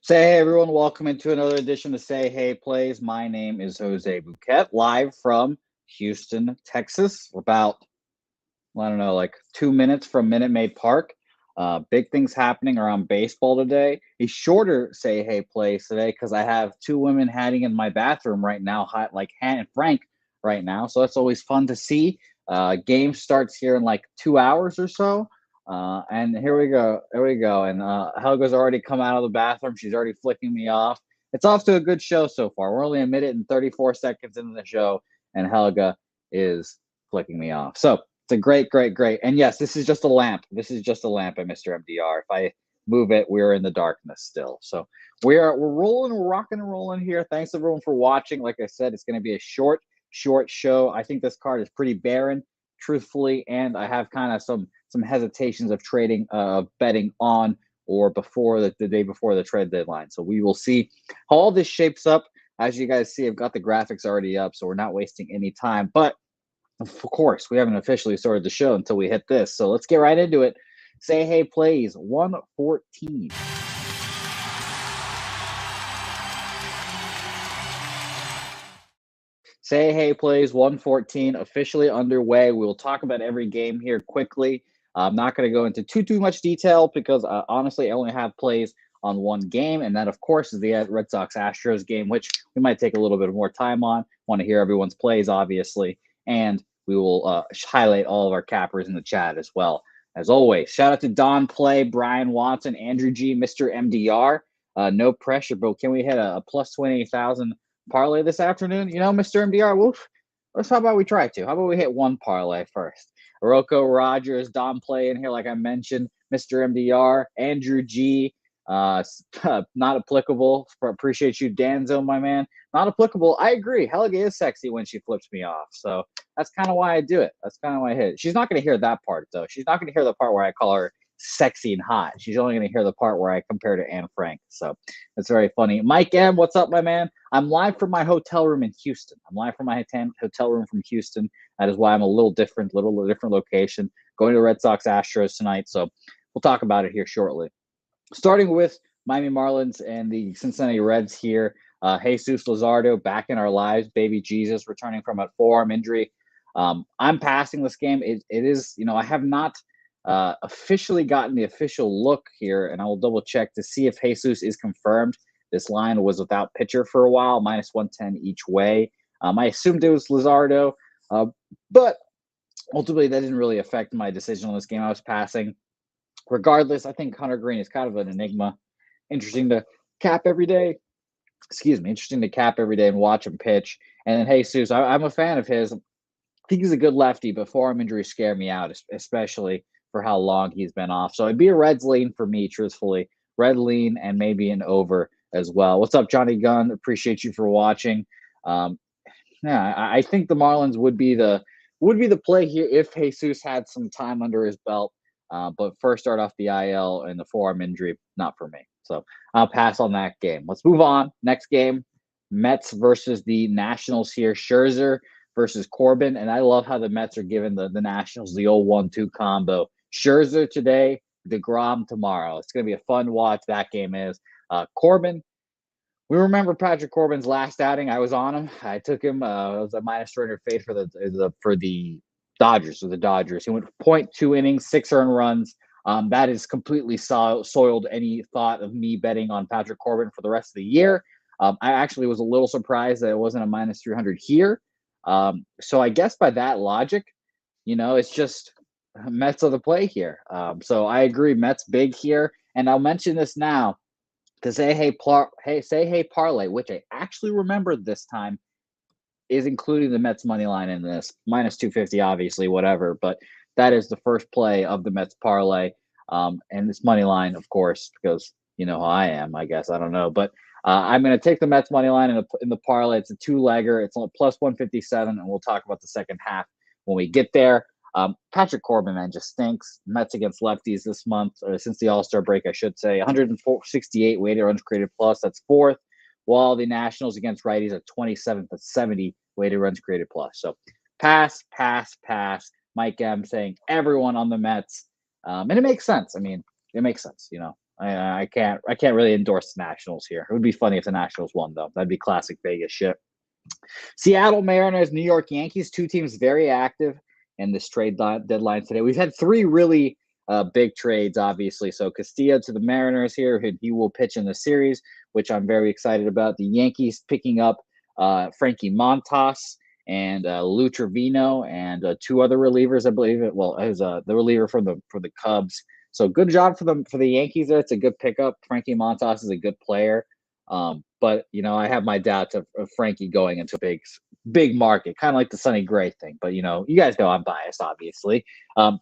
Say hey everyone, welcome into another edition of Say Hey Plays. My name is Jose Bouquett, live from Houston, Texas. We're about, I don't know, like 2 minutes from Minute Maid Park. Big things happening around baseball today. A shorter Say Hey Plays today because I have two women hiding in my bathroom right now, like Han and Frank right now. So that's always fun to see. Game starts here in like 2 hours or so. And here we go. Here we go. And Helga's already come out of the bathroom. She's already flicking me off. It's off to a good show so far. We're only a minute and 34 seconds into the show, and Helga is flicking me off. So it's a great. And yes, this is just a lamp. This is just a lamp at Mr. MDR. If I move it, we're in the darkness still. So we're rolling, we're rocking and rolling here. Thanks everyone for watching. Like I said, it's going to be a short show. I think this card is pretty barren, truthfully, and I have kind of some hesitations of trading, betting on or before the day before the trade deadline. So we will see how all this shapes up. As you guys see, I've got the graphics already up, so we're not wasting any time. But of course, we haven't officially started the show until we hit this. So let's get right into it. Say Hey Plays 114. Say Hey Plays 114 officially underway. We will talk about every game here quickly. I'm not going to go into too much detail because honestly, I only have plays on one game, and that, of course, is the Red Sox Astros game, which we might take a little bit more time on. Want to hear everyone's plays, obviously, and we will highlight all of our cappers in the chat as well. As always, shout out to Don Play, Brian Watson, Andrew G, Mr. MDR. No pressure, but can we hit a plus 28,000 parlay this afternoon? You know, Mr. MDR, how about we try to? How about we hit one parlay first? Rocco Rogers, Don Play in here, like I mentioned, Mr. MDR, Andrew G, not applicable. Appreciate you, Danzo, my man. Not applicable. I agree. Helga is sexy when she flips me off. So that's kind of why I do it. That's kind of why I hit it. She's not going to hear that part, though. She's not going to hear the part where I call her sexy and hot. She's only going to hear the part where I compare to Anne Frank. So that's very funny. Mike M, what's up, my man? I'm live from my hotel room in Houston. I'm live from my hotel room from Houston. That is why I'm a little different location. Going to Red Sox Astros tonight. So we'll talk about it here shortly. Starting with Miami Marlins and the Cincinnati Reds here. Jesus Luzardo back in our lives. Baby Jesus returning from a forearm injury. I'm passing this game. It is, I have not officially gotten the official look here, and I will double check to see if Jesus is confirmed. This line was without pitcher for a while, minus 110 each way. I assumed it was Luzardo, but ultimately that didn't really affect my decision on this game. I was passing. Regardless, I think Hunter Green is kind of an enigma. Interesting to cap every day. Interesting to cap every day and watch him pitch. And then Jesus, I'm a fan of his. I think he's a good lefty, but forearm injuries scare me out, especially for how long he's been off. So it'd be a Reds lean for me, truthfully. Red lean and maybe an over as well. What's up, Johnny Gunn? Appreciate you for watching. I think the Marlins would be the play here if Jesus had some time under his belt. But first, start off the IL and the forearm injury, not for me. So I'll pass on that game. Let's move on. Next game, Mets versus the Nationals here. Scherzer versus Corbin. And I love how the Mets are giving the Nationals the old 1-2 combo. Scherzer today, DeGrom tomorrow. It's going to be a fun watch. That game is. Corbin, we remember Patrick Corbin's last outing. I was on him. I took him. It was a minus 300 fade for the Dodgers. The Dodgers. He went 0.2 innings, 6 earned runs. That has completely soiled any thought of me betting on Patrick Corbin for the rest of the year. I actually was a little surprised that it wasn't a minus 300 here. So I guess by that logic, it's just Mets are the play here. So I agree, Mets big here. And I'll mention this now. The Say Hey parlay, which I actually remembered this time, is including the Mets money line in this. Minus 250, obviously, whatever. But that is the first play of the Mets parlay. And this money line, of course, because you know how I am, I guess. I don't know. But I'm going to take the Mets money line in the parlay. It's a two-legger. It's only plus 157, and we'll talk about the second half when we get there. Patrick Corbin, man, just stinks. Mets against lefties this month, or since the All-Star break, I should say. 168 weighted runs created plus. That's fourth. While the Nationals against righties are 27th at 70 weighted runs created plus. So pass. Mike M saying everyone on the Mets. And it makes sense. I mean, it makes sense, I can't really endorse the Nationals here. It would be funny if the Nationals won, though. That'd be classic Vegas shit. Seattle Mariners, New York Yankees, two teams very active in this trade deadline today. We've had three really big trades, obviously. So Castillo to the Mariners here, he will pitch in the series, which I'm very excited about. The Yankees picking up Frankie Montas and Lou Trevino and two other relievers, I believe. Well, it was the reliever for the Cubs. So good job for the Yankees there. It's a good pickup. Frankie Montas is a good player. But I have my doubts of Frankie going into a big market, kind of like the Sonny Gray thing. But you guys know I'm biased, obviously.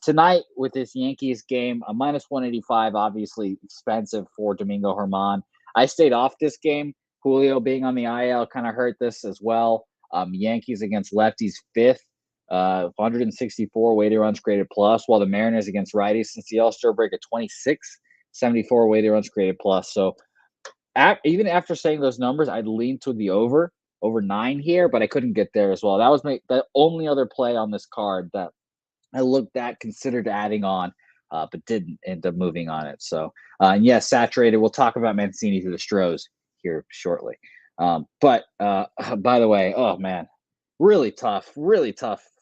Tonight with this Yankees game, a -185, obviously expensive for Domingo Germán. I stayed off this game. Julio being on the IL kind of hurt this as well. Yankees against lefties, fifth, 164 weighted runs created plus, while the Mariners against righties since the All-Star break at 26, 74 weighted runs created plus. So even after saying those numbers, I'd lean to the over 9 here, but I couldn't get there as well. That was the only other play on this card that I looked at, considered adding on, but didn't end up moving on it. So, and yes, saturated. We'll talk about Mancini to the Stros here shortly. But by the way, oh man, really tough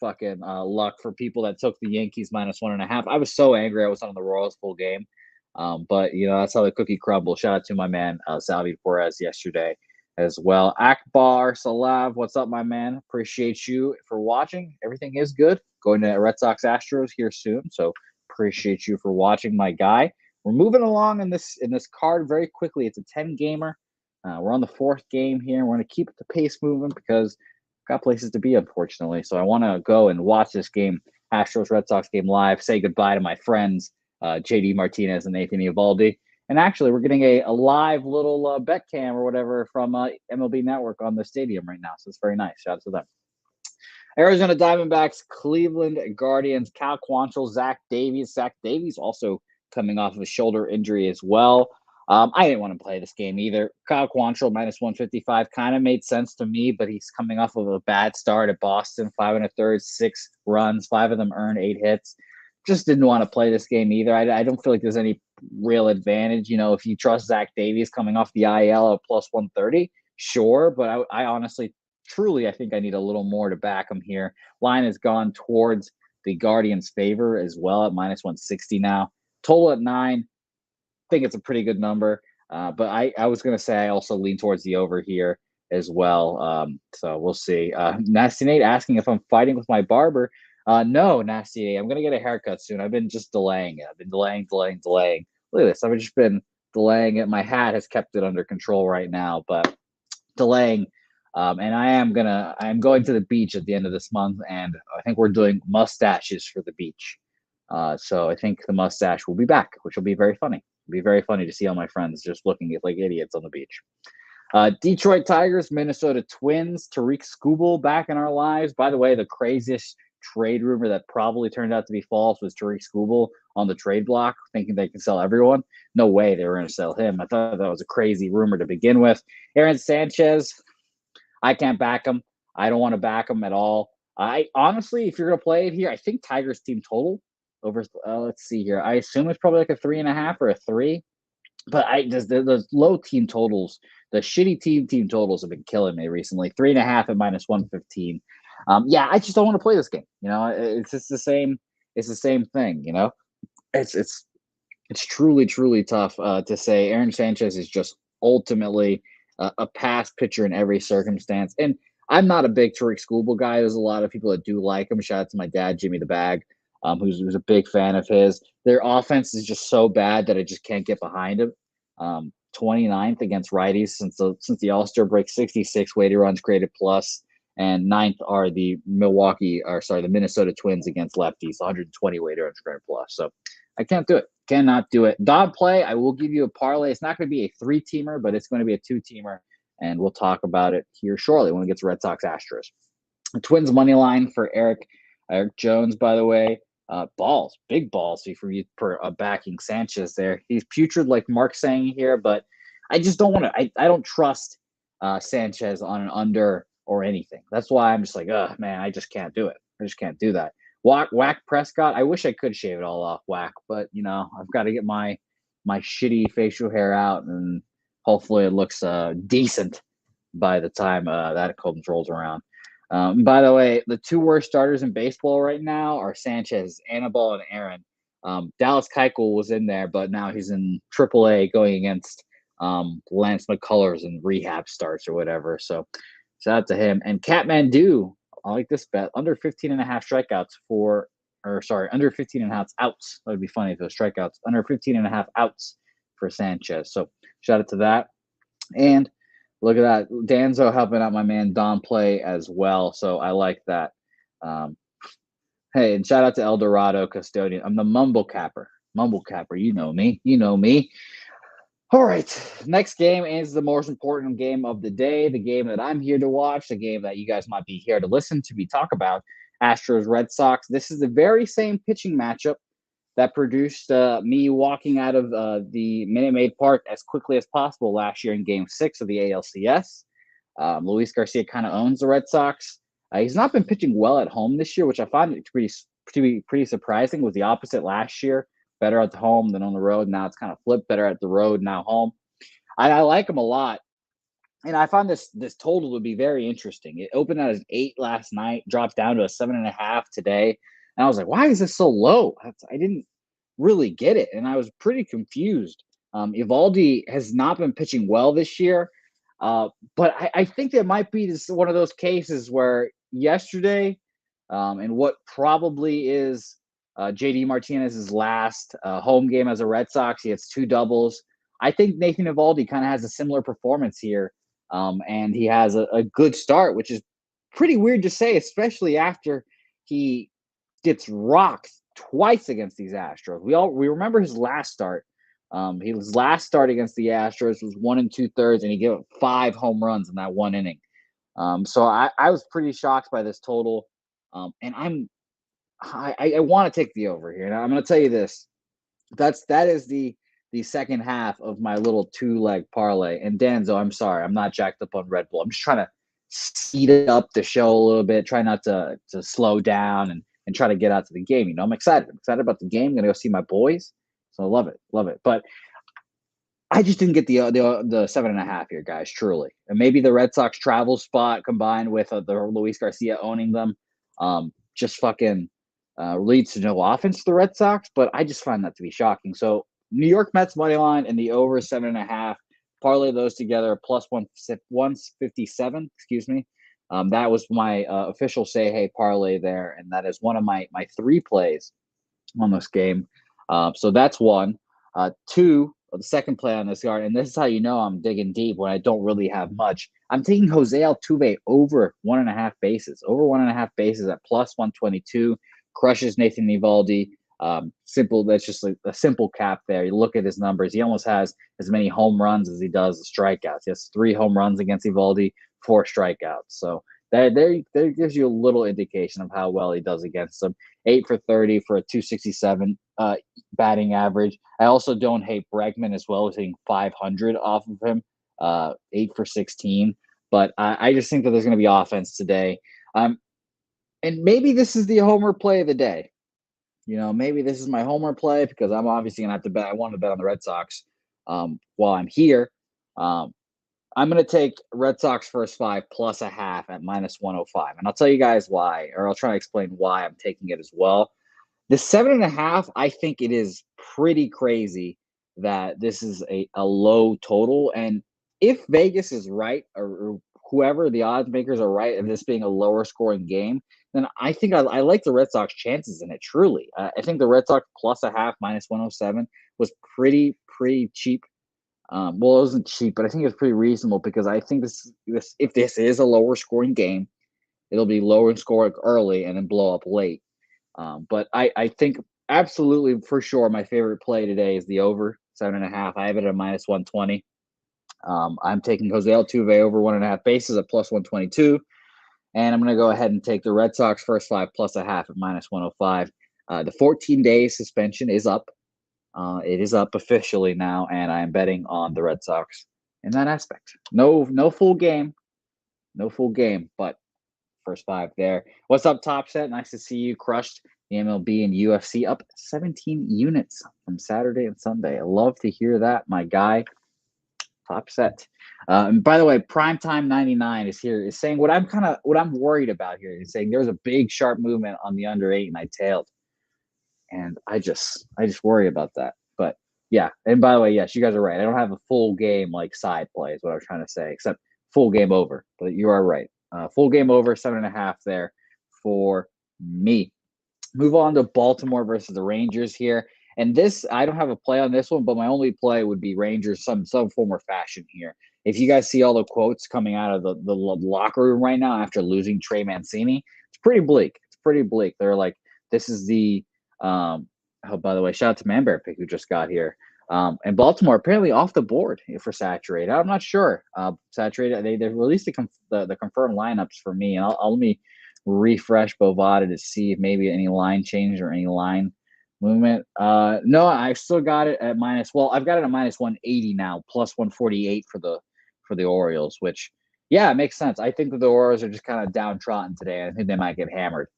fucking luck for people that took the Yankees -1.5. I was so angry. I was on the Royals full game. But that's how the cookie crumbles. Shout out to my man Salvi Perez yesterday as well. Akbar Salav, what's up, my man? Appreciate you for watching. Everything is good. Going to Red Sox Astros here soon, so appreciate you for watching, my guy. We're moving along in this card very quickly. It's a 10-gamer. We're on the 4th game here. We're going to keep the pace moving because I've got places to be, unfortunately. So I want to go and watch this game, Astros Red Sox game live. Say goodbye to my friends. JD Martinez and Nathan Eovaldi. And actually, we're getting a live little bet cam or whatever from MLB Network on the stadium right now. So it's very nice. Shout out to them. Arizona Diamondbacks, Cleveland Guardians, Cal Quantrill, Zach Davies. Zach Davies also coming off of a shoulder injury as well. I didn't want to play this game either. Kyle Quantrill -155 kind of made sense to me, but he's coming off of a bad start at Boston, 5 1/3, 6 runs, 5 of them earned, 8 hits. Just didn't want to play this game either. I don't feel like there's any real advantage. If you trust Zach Davies coming off the IL at +130, sure. But I honestly, truly, I think I need a little more to back him here. Line has gone towards the Guardians' favor as well at -160 now. Total at 9. I think it's a pretty good number. But I was going to say I also lean towards the over here as well. So we'll see. Nasty Nate asking if I'm fighting with my barber. No, Nasty. I'm going to get a haircut soon. I've been just delaying it. I've been delaying. Look at this. I've just been delaying it. My hat has kept it under control right now, but delaying. And I'm going to the beach at the end of this month, and I think we're doing mustaches for the beach. So I think the mustache will be back, which will be very funny. It'll be very funny to see all my friends just looking like idiots on the beach. Detroit Tigers, Minnesota Twins, Tariq Skubal back in our lives. By the way, the craziest trade rumor that probably turned out to be false was Tariq Skubal on the trade block, thinking they can sell everyone. No way they were going to sell him. I thought that was a crazy rumor to begin with. Aaron Sanchez, I can't back him. I don't want to back him at all. I honestly, if you're going to play it here, I think Tigers team total over. Let's see here. I assume it's probably like a 3.5 or a 3. But the low team totals, the shitty team totals have been killing me recently. 3.5 at -115. Yeah, I just don't want to play this game. It's just the same. It's the same thing. It's truly tough to say. Aaron Sanchez is just ultimately a pass pitcher in every circumstance. And I'm not a big Tariq Skubal guy. There's a lot of people that do like him. Shout out to my dad, Jimmy the Bag, who's a big fan of his. Their offense is just so bad that I just can't get behind him. 29th against righties since the All-Star break, 66 weighted runs created plus, and 9th are the Minnesota Twins against lefties, 120 weighted runs created plus. So I can't do it. Cannot do it. Dog play, I will give you a parlay. It's not going to be a 3-teamer, but it's going to be a 2-teamer, and we'll talk about it here shortly when we get to Red Sox Astros. The Twins money line for Eric Jones, by the way. Big balls for backing Sanchez there. He's putrid, like Mark's saying here, but I just don't want to. I don't trust Sanchez on an under or anything. That's why I'm just like, man, I just can't do it. I just can't do that. Whack Prescott. I wish I could shave it all off, Whack, but I've got to get my my shitty facial hair out, and hopefully it looks decent by the time that comes rolls around. By the way, the two worst starters in baseball right now are Sanchez, Anibal, and Aaron. Dallas Keuchel was in there, but now he's in AAA going against Lance McCullers and rehab starts or whatever. So shout out to him. And Catmandu, I like this bet, under 15 and a half strikeouts under 15 and a half outs. That would be funny if it was strikeouts. Under 15 and a half outs for Sanchez. So shout out to that. And look at that. Danzo helping out my man Don Play as well. So I like that. Hey, and shout out to El Dorado Custodian. I'm the Mumble Capper. You know me. All right. Next game is the most important game of the day, the game that I'm here to watch, the game that you guys might be here to listen to me talk about. Astros Red Sox. This is the very same pitching matchup that produced me walking out of the Minute Maid Park as quickly as possible last year in Game 6 of the ALCS. Luis Garcia kind of owns the Red Sox. He's not been pitching well at home this year, which I find it to be pretty surprising. It was the opposite last year. Better at the home than on the road. Now it's kind of flipped. Better at the road, now home. I like him a lot. And I found this total to be very interesting. It opened out as 8 last night, dropped down to a 7.5 today. And I was like, why is this so low? I didn't really get it. And I was pretty confused. Eovaldi has not been pitching well this year. But I think there might be one of those cases where yesterday, and what probably is JD Martinez's last home game as a Red Sox, he has 2 doubles. I think Nathan Eovaldi kind of has a similar performance here. And he has a good start, which is pretty weird to say, especially after he gets rocked twice against these Astros. We remember his last start. His last start against the Astros was 1 2/3, and he gave up 5 home runs in that one inning. So I was pretty shocked by this total, and I want to take the over here. Now I'm going to tell you this: that is the second half of my little 2-leg parlay. And Danzo, I'm sorry, I'm not jacked up on Red Bull. I'm just trying to speed up the show a little bit, try not to slow down and try to get out to the game. I'm excited. I'm excited about the game. I'm going to go see my boys. So I love it. But I just didn't get the 7.5 here, guys, truly. And maybe the Red Sox travel spot combined with the Luis Garcia owning them just fucking leads to no offense to the Red Sox. But I just find that to be shocking. So New York Mets money line and the over 7.5. Parlay those together, plus 157. Excuse me. That was my official say hey parlay there, and that is one of my 3 plays on this game. So that's one. 2, the second play on this card, and this is how you know I'm digging deep when I don't really have much. I'm taking Jose Altuve over 1.5 bases. Over 1.5 bases at plus 122. Crushes Nathan Eovaldi. Simple. That's just a simple cap there. You look at his numbers. He almost has as many home runs as he does strikeouts. He has 3 home runs against Eovaldi, 4 strikeouts. So that there gives you a little indication of how well he does against them. 8 for 30 for a 267 batting average. I also don't hate Bregman as well, hitting 500 off of him. 8 for 16. But I just think that there's going to be offense today. And maybe this is the homer play of the day. Maybe this is my homer play because I'm obviously going to have to bet. I want to bet on the Red Sox while I'm here. I'm going to take Red Sox first 5 plus a half at minus 105. And I'll tell you guys why, or I'll try to explain why I'm taking it as well. The 7.5, I think it is pretty crazy that this is a low total. And if Vegas is right, or whoever the odds makers are right, and this being a lower scoring game, then I think I like the Red Sox chances in it, truly. I think the Red Sox plus a half, minus 107, was pretty cheap. Well, it wasn't cheap, but I think it was pretty reasonable because I think this if this is a lower scoring game, it'll be lower in scoring early and then blow up late. But I think absolutely for sure my favorite play today is the over 7.5. I have it at minus 120. I'm taking Jose Altuve over 1.5 bases at plus 122. And I'm going to go ahead and take the Red Sox first 5 plus a half at minus 105. The 14-day suspension is up. It is up officially now, and I am betting on the Red Sox in that aspect. No full game. No full game, but first 5 there. What's up, Top Set? Nice to see you. Crushed The MLB and UFC up 17 units from Saturday and Sunday. I love to hear that, my guy. Top set. And by the way, Primetime 99 is here. Is saying what I'm worried about here. Is saying there was a big sharp movement on the under 8 and I tailed, and I just worry about that. But yeah, and by the way, yes, you guys are right. I don't have a full game like side play is what I was trying to say, except full game over. But you are right. Full game over, 7.5 there for me. Move on to Baltimore versus the Rangers here. And this, I don't have a play on this one, but my only play would be Rangers some form or fashion here. If you guys see all the quotes coming out of the locker room right now after losing Trey Mancini, it's pretty bleak. It's pretty bleak. They're like, this is the oh, by the way, shout out to Manbear Pick who just got here. And Baltimore apparently off the board for Saturated. I'm not sure. Saturated, they released the confirmed lineups for me, and I'll let me refresh Bovada to see if maybe any line change or any line movement. No, I've still got it at minus. Well, I've got it at minus 180 now, plus 148 for the Orioles, which yeah, it makes sense. I think that the Orioles are just kind of downtrodden today. I think they might get hammered.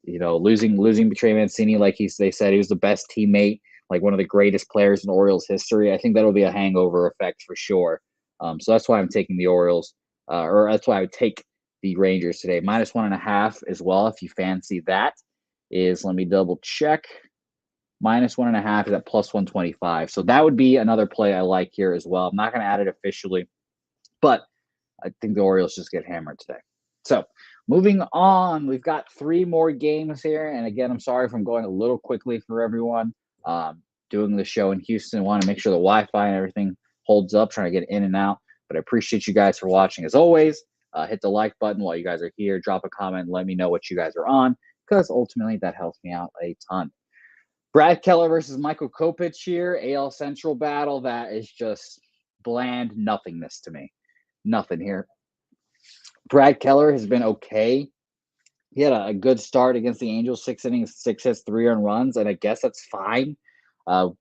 Losing Trey Mancini, like they said, he was the best teammate, like one of the greatest players in Orioles history. I think that'll be a hangover effect for sure. So that's why I'm taking the Orioles, or that's why I would take the Rangers today. Minus 1.5 as well, if you fancy that. Let me double check. Minus 1.5 is at plus 125. So that would be another play I like here as well. I'm not going to add it officially, but I think the Orioles just get hammered today. So moving on, we've got 3 more games here. And again, I'm sorry if I'm going a little quickly for everyone. Doing the show in Houston, want to make sure the Wi-Fi and everything holds up, trying to get in and out. But I appreciate you guys for watching as always. Hit the like button while you guys are here. Drop a comment. Let me know what you guys are on, because ultimately that helps me out a ton. Brad Keller versus Michael Kopech here. AL Central battle. That is just bland nothingness to me. Nothing here. Brad Keller has been okay. He had a good start against the Angels, 6 innings, 6 hits, 3 earned runs, and I guess that's fine.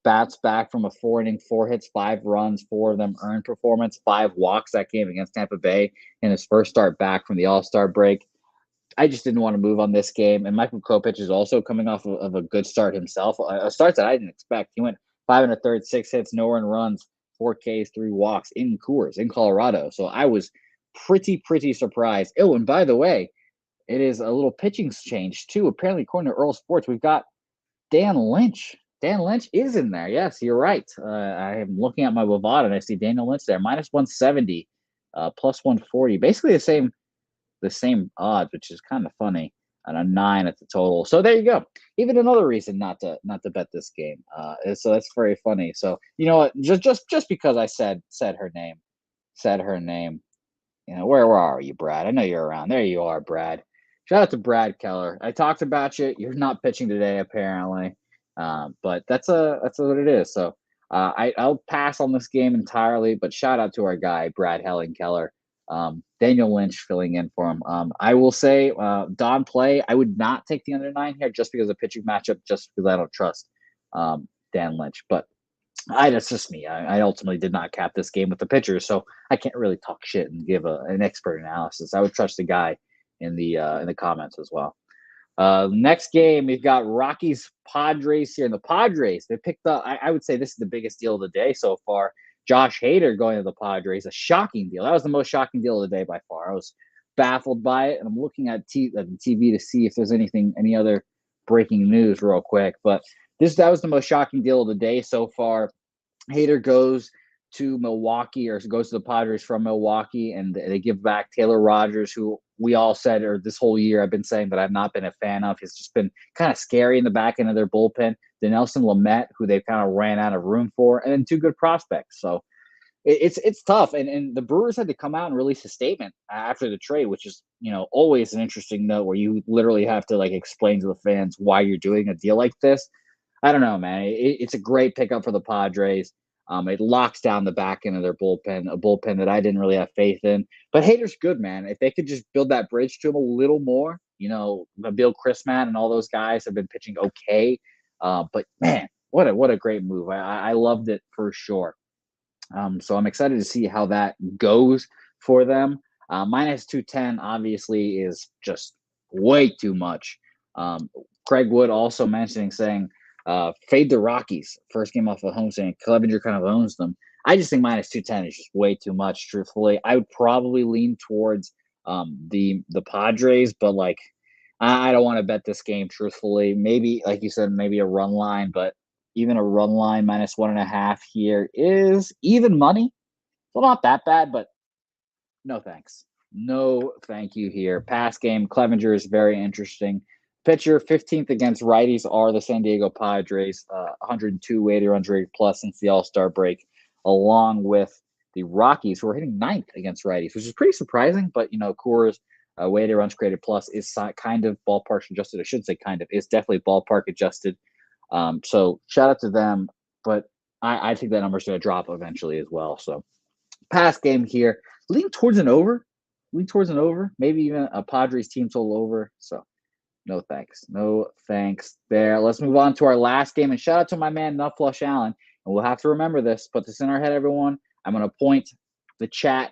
Bats back from a 4-inning, 4 hits, 5 runs, 4 of them earned performance, 5 walks that game against Tampa Bay in his first start back from the All-Star break. I just didn't want to move on this game. And Michael Kopech is also coming off of a good start himself, a start that I didn't expect. He went 5 1/3, 6 hits, no earned runs, 4 Ks, 3 walks in Coors, in Colorado. So I was pretty surprised. Oh, and by the way, it is a little pitching change too. Apparently, according to Earl Sports, we've got Dan Lynch. Dan Lynch is in there. Yes, you're right. I am looking at my Bovada and I see Daniel Lynch there, minus 170, plus 140. Basically the same odds, which is kind of funny. And a 9 at the total. So there you go. Even another reason not to bet this game. So that's very funny. So you know what? Just because I said her name. You know, where are you, Brad? I know you're around. There you are, Brad. Shout out to Brad Keller. I talked about you. You're not pitching today, apparently, but that's what it is. So I'll pass on this game entirely. But shout out to our guy Brad Keller. Daniel Lynch filling in for him. I will say Don play. I would not take the under 9 here just because of the pitching matchup, just because I don't trust Dan Lynch. But that's just me. I ultimately did not cap this game with the pitchers, so I can't really talk shit and give an expert analysis. I would trust the guy in the comments as well. Next game, we've got Rockies Padres here. And the Padres, they picked up, I would say this is the biggest deal of the day so far. Josh Hader going to the Padres, a shocking deal. That was the most shocking deal of the day by far. I was baffled by it, and I'm looking at the TV to see if there's any other breaking news real quick. But that was the most shocking deal of the day so far. Hader goes to Milwaukee, or goes to the Padres from Milwaukee, and they give back Taylor Rogers, who we all said, or this whole year I've been saying that I've not been a fan of. He's just been kind of scary in the back end of their bullpen. Dinelson Lamet, who they've kind of ran out of room for, and then 2 good prospects. So it's tough. And the Brewers had to come out and release a statement after the trade, which is, you know, always an interesting note where you literally have to like explain to the fans why you're doing a deal like this. I don't know, man. It's a great pickup for the Padres. It locks down the back end of their bullpen, a bullpen that I didn't really have faith in. But Hader's good, man. If they could just build that bridge to him a little more, you know, Bill Chrisman and all those guys have been pitching okay. But man, what a great move. I loved it for sure. So I'm excited to see how that goes for them. Minus 210 obviously is just way too much. Craig Wood also saying, fade the Rockies. First game off of home, saying Clevenger kind of owns them. I just think minus 210 is just way too much, truthfully. I would probably lean towards the Padres, but like I don't want to bet this game, truthfully. Maybe, like you said, maybe a run line, but even a run line minus 1.5 here is even money. Well, not that bad, but no thanks. No thank you here. Pass game, Clevenger is very interesting. Pitcher, 15th against righties are the San Diego Padres, 102 weighted runs rated plus since the All-Star break, along with the Rockies, who are hitting 9th against righties, which is pretty surprising. But, Coors weighted runs created plus is kind of ballpark adjusted. I should say kind of. It's definitely ballpark adjusted. So shout out to them. But I think that number is going to drop eventually as well. So pass game here. Lean towards an over. Maybe even a Padres team total over. So no thanks. No thanks there. Let's move on to our last game. And shout out to my man, Nut Flush Allen. And we'll have to remember this. Put this in our head, everyone. I'm going to point the chat.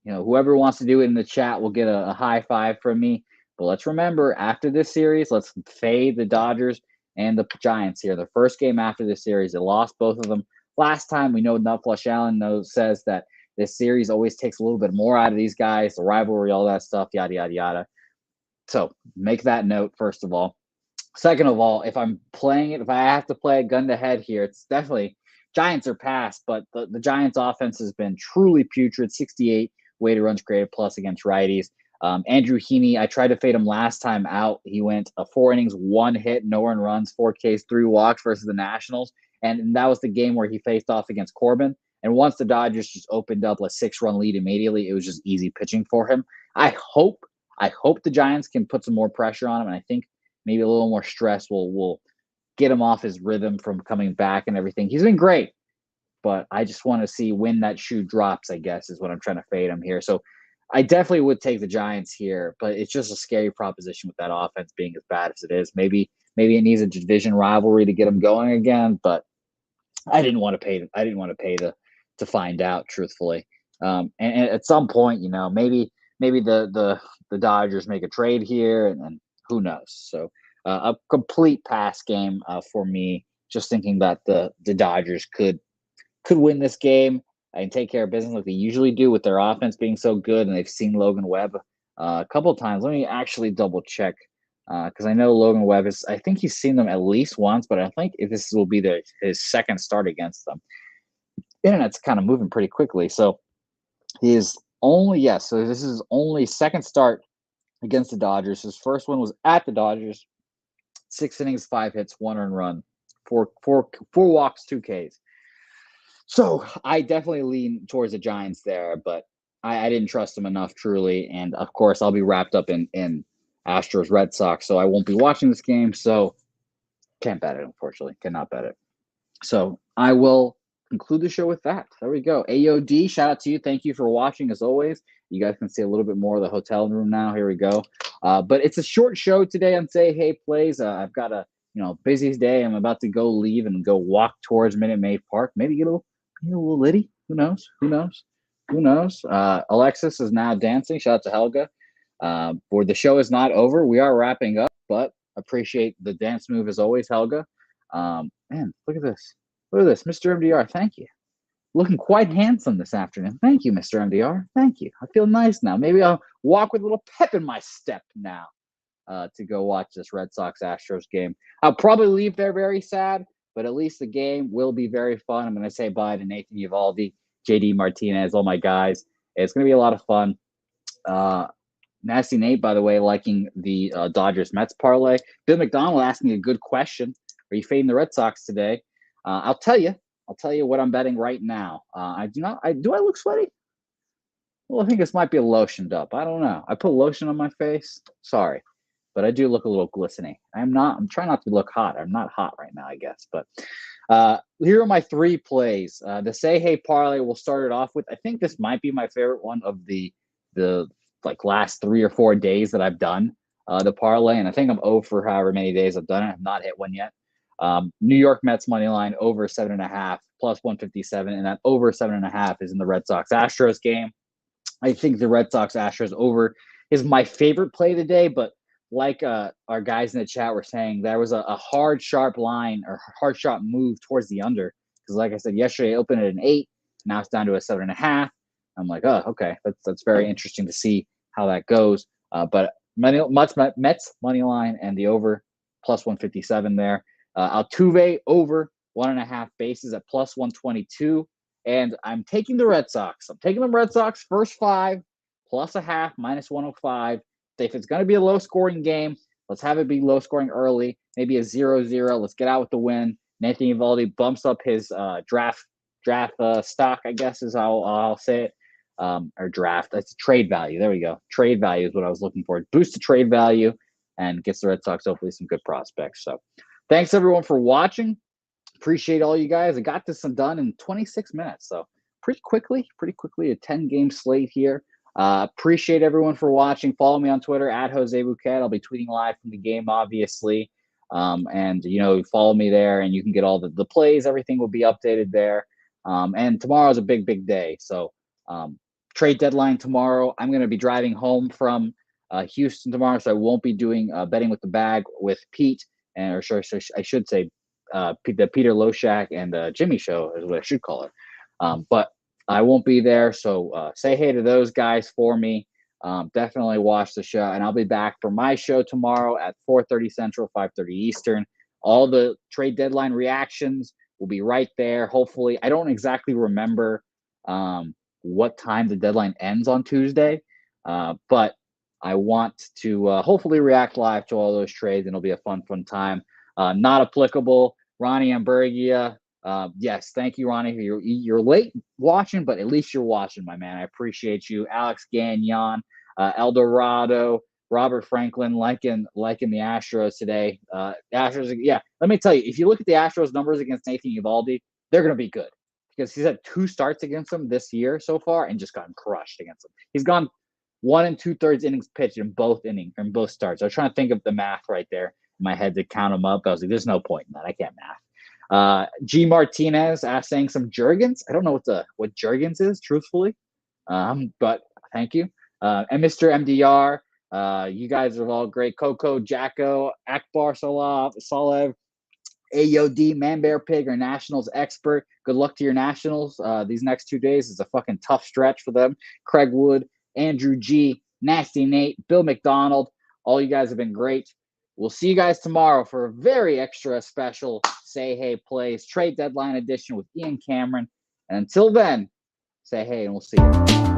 Whoever wants to do it in the chat will get a high five from me. But let's remember, after this series, let's fade the Dodgers and the Giants here. The first game after this series, they lost both of them. Last time, we know Nut Flush Allen says that this series always takes a little bit more out of these guys, the rivalry, all that stuff, yada, yada, yada. So make that note, first of all. Second of all, if I'm playing it, if I have to play a gun to head here, it's definitely Giants are past, but the Giants offense has been truly putrid, 68 weighted runs created plus against righties. Andrew Heaney, I tried to fade him last time out. He went 4 innings, 1 hit, no earned runs, 4 Ks, 3 walks versus the Nationals. And that was the game where he faced off against Corbin. And once the Dodgers just opened up a 6-run lead immediately, it was just easy pitching for him. I hope the Giants can put some more pressure on him, and I think maybe a little more stress will get him off his rhythm from coming back and everything. He's been great, but I just want to see when that shoe drops, I guess, is what I'm trying to fade him here. So I definitely would take the Giants here, but it's just a scary proposition with that offense being as bad as it is. Maybe it needs a division rivalry to get them going again, but I didn't want to pay to find out, truthfully. And at some point, maybe the Dodgers make a trade here, and who knows? So a complete pass game for me. Just thinking that the Dodgers could win this game and take care of business like they usually do with their offense being so good, and they've seen Logan Webb a couple of times. Let me actually double check because I know Logan Webb I think he's seen them at least once, but I think if this will be his second start against them. Internet's kind of moving pretty quickly, so this is only second start against the Dodgers. His first one was at the Dodgers, 6 innings, 5 hits, 1 earned run, four walks, 2 Ks. So I definitely lean towards the Giants there, but I didn't trust them enough, truly. And of course, I'll be wrapped up in Astros Red Sox, so I won't be watching this game. So can't bet it, unfortunately. Cannot bet it. So I will conclude the show with that. There we go. AOD, shout out to you. Thank you for watching, as always. You guys can see a little bit more of the hotel room now. Here we go. But it's a short show today on Say Hey Plays. I've got a busy day. I'm about to go leave and go walk towards Minute Maid Park. Maybe get a little litty. Who knows? Alexis is now dancing. Shout out to Helga. For the show is not over. We are wrapping up, but appreciate the dance move as always, Helga. Man, look at this. Mr. MDR. Thank you. Looking quite handsome this afternoon. Thank you, Mr. MDR. Thank you. I feel nice now. Maybe I'll walk with a little pep in my step now to go watch this Red Sox-Astros game. I'll probably leave there very sad, but at least the game will be very fun. I'm going to say bye to Nathan Uvalde, JD Martinez, all my guys. It's going to be a lot of fun. Nasty Nate, by the way, liking the Dodgers-Mets parlay. Bill McDonald asking a good question. Are you fading the Red Sox today? I'll tell you what I'm betting right now. Do I look sweaty? Well, I think this might be lotioned up. I don't know. I put lotion on my face. Sorry, but I do look a little glistening. I'm trying not to look hot. I'm not hot right now, I guess. But here are my 3 plays. The Say Hey parlay, we'll start it off with. I think this might be my favorite one of the last 3 or 4 days that I've done the parlay, and I think I'm 0 for however many days I've done it. I've not hit one yet. New York Mets money line over 7.5 plus 157, and that over 7.5 is in the Red Sox Astros game. I think the Red Sox Astros over is my favorite play today, but like our guys in the chat were saying, there was a hard, sharp line or hard, sharp move towards the under. Because, like I said, yesterday it opened at an 8. Now it's down to a 7.5. I'm like, oh, okay. That's very interesting to see how that goes. But Mets money line and the over plus 157 there. Altuve over 1.5 bases at plus 122. And I'm taking the Red Sox. I'm taking the Red Sox first 5 plus a half minus 105. If it's going to be a low-scoring game, let's have it be low-scoring early, maybe a 0-0. Let's get out with the win. Nathan Eovaldi bumps up his draft stock, I guess is how I'll say it, or draft. That's trade value. There we go. Trade value is what I was looking for. Boost the trade value and gets the Red Sox hopefully some good prospects. So thanks, everyone, for watching. Appreciate all you guys. I got this done in 26 minutes, so pretty quickly, a 10-game slate here. Appreciate everyone for watching. Follow me on Twitter at Jose Bouquett. I'll be tweeting live from the game, obviously. And, follow me there, and you can get all the plays. Everything will be updated there. And tomorrow's a big, big day. So trade deadline tomorrow. I'm going to be driving home from Houston tomorrow, so I won't be doing betting with the bag with Pete, I should say the Peter Loshak and Jimmy show is what I should call it. But I won't be there, so say hey to those guys for me. Definitely watch the show, and I'll be back for my show tomorrow at 4:30 Central, 5:30 Eastern. All the trade deadline reactions will be right there. Hopefully, I don't exactly remember what time the deadline ends on Tuesday, but I want to hopefully react live to all those trades, and it'll be a fun time. Not applicable, Ronnie Ambergia. Yes, thank you, Ronnie. You're late watching, but at least you're watching, my man. I appreciate you. Alex Gagnon, Eldorado, Robert Franklin, liking the Astros today. Astros, yeah. Let me tell you, if you look at the Astros numbers against Nathan Eovaldi, they're going to be good because he's had 2 starts against them this year so far and just gotten crushed against them. He's gone 1 2/3 innings pitched in both starts. I was trying to think of the math right there in my head to count them up. I was like, there's no point in that. I can't math. G Martinez saying some Jergens. I don't know what Jergens is, truthfully. But thank you. And Mr. MDR, you guys are all great. Coco, Jacko, Akbar Salev, AOD, Man Bear Pig, our Nationals expert. Good luck to your Nationals. These next 2 days is a fucking tough stretch for them. Craig Wood, Andrew G, Nasty Nate, Bill McDonald. All you guys have been great. We'll see you guys tomorrow for a very extra special Say Hey Plays trade deadline edition with Ian Cameron. And until then, say hey and we'll see you.